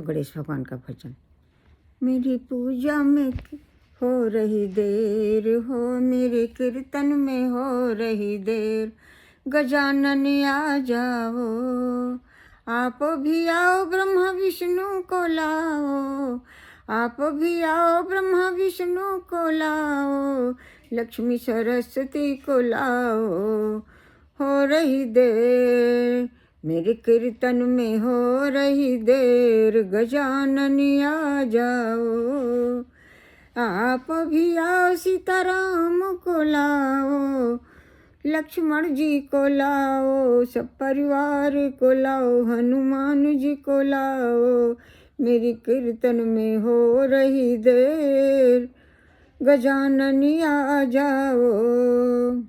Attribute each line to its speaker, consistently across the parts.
Speaker 1: गणेश भगवान का भजन। मेरी पूजा में हो रही देर हो, मेरे कीर्तन में हो रही देर, गजानन आ जाओ, आप भी आओ ब्रह्मा विष्णु को लाओ, आप भी आओ ब्रह्मा विष्णु को लाओ, लक्ष्मी सरस्वती को लाओ। हो रही देर मेरे कीर्तन में, हो रही देर, गजानन आ जाओ, आप भी आओ, सीताराम को लाओ, लक्ष्मण जी को लाओ, सब परिवार को लाओ, हनुमान जी को लाओ, मेरी कीर्तन में हो रही देर, गजानन आ जाओ।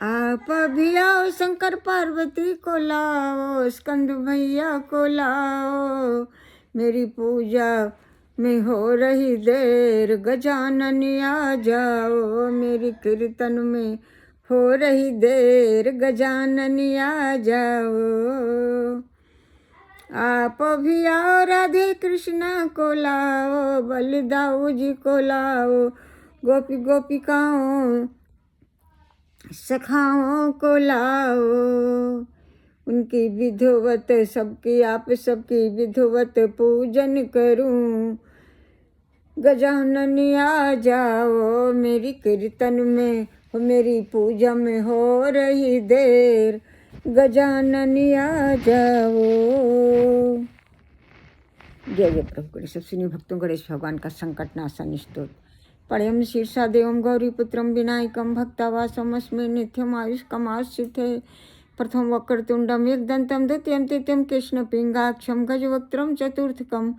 Speaker 1: आप भी आओ, शंकर पार्वती को लाओ, स्कंद भैया को लाओ, मेरी पूजा में हो रही देर, गजानन आ जाओ, मेरी कीर्तन में हो रही देर, गजानन आ जाओ। आप भी आओ, राधे कृष्णा को लाओ, बलदाऊ जी को लाओ, गोपी गोपिकाओं सखाओं को लाओ, उनकी विधवत सबकी, आप सबकी विधवत पूजन करूं, गजानन आ जाओ, मेरी कीर्तन में मेरी पूजा में हो रही देर, गजानन आ जाओ। जय जय प्रभु गणेश। सब सुनिए भक्तों, गणेश भगवान का संकटनाशन स्तोत्र। पढ़यम शीर्षादेवं गौरीपुत्रं विनायकं भक्तावासमस्मि नित्यम् आयुष्कमाश्रिते। प्रथम वक्रतुंडम एकदंतं द्वितीयं तृतीयं कृष्णपिंगाक्षं गजवक्त्रं चतुर्थकं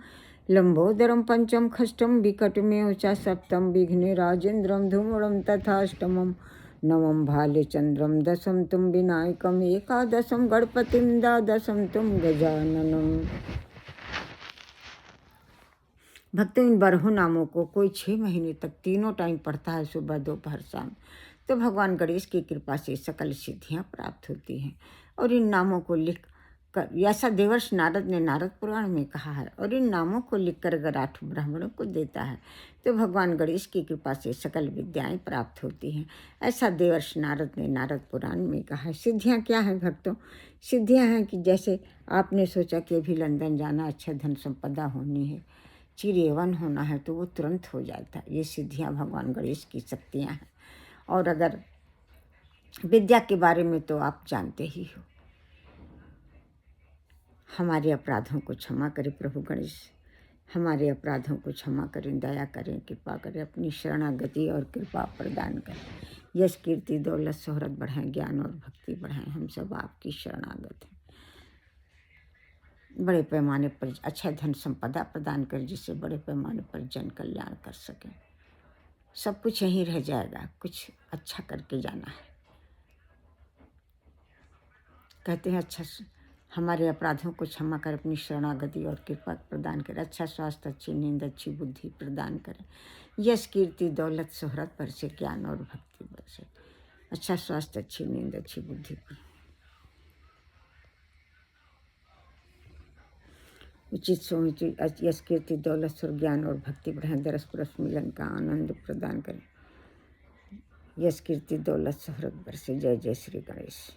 Speaker 1: लंबोदरं पंचम खष्टं विकटमेव च सप्तम विघ्नेराजेन्द्रं धूम्रं तथाष्टमं नवम भाल्यचंद्रं दशम तुम विनायकम् एकादशं गणपतिं द्वादशं तुम गजाननम्। भक्तों, इन 12 नामों को कोई 6 महीने तक तीनों टाइम पढ़ता है, सुबह दोपहर शाम, तो भगवान गणेश की कृपा से सकल सिद्धियां प्राप्त होती हैं। और इन नामों को लिख कर, ऐसा देवर्षि नारद ने नारद पुराण में कहा है, और इन नामों को लिखकर अगर 8 ब्राह्मणों को देता है तो भगवान गणेश की कृपा से सकल विद्याएं प्राप्त होती हैं। ऐसा देवर्षि नारद ने नारद पुराण में कहा है। सिद्धियाँ क्या हैं भक्तों? सिद्धियाँ हैं कि जैसे आपने सोचा कि अभी लंदन जाना, अच्छा धन संपदा होनी है, चिरयौवन होना है, तो वो तुरंत हो जाता है। ये सिद्धियाँ भगवान गणेश की शक्तियाँ हैं। और अगर विद्या के बारे में तो आप जानते ही हो। हमारे अपराधों को क्षमा करें प्रभु गणेश, हमारे अपराधों को क्षमा करें, दया करें, कृपा करें, अपनी शरणागति और कृपा प्रदान करें। यश कीर्ति दौलत शोहरत बढ़ाएं, ज्ञान और भक्ति बढ़ाएं। हम सब आपकी शरणागत हैं। बड़े पैमाने पर अच्छा धन संपदा प्रदान कर, जिससे बड़े पैमाने पर जन कल्याण कर सकें। सब कुछ यहीं रह जाएगा, कुछ अच्छा करके जाना है। कहते हैं अच्छा, हमारे अपराधों को क्षमा कर, अपनी शरणागति और कृपा प्रदान कर, अच्छा स्वास्थ्य, अच्छी नींद, अच्छी बुद्धि प्रदान करें। यश कीर्ति दौलत शोहरत बरसे, ज्ञान और भक्ति बरसे। अच्छा स्वास्थ्य, अच्छी नींद, अच्छी बुद्धि, उचित सोच, यश कीर्ति दौलत और ज्ञान और भक्ति बढ़ाएं। दरस पुरस मिलन का आनंद प्रदान करें। यश कीर्ति दौलत शोहरत बरसे। जय जय श्री गणेश।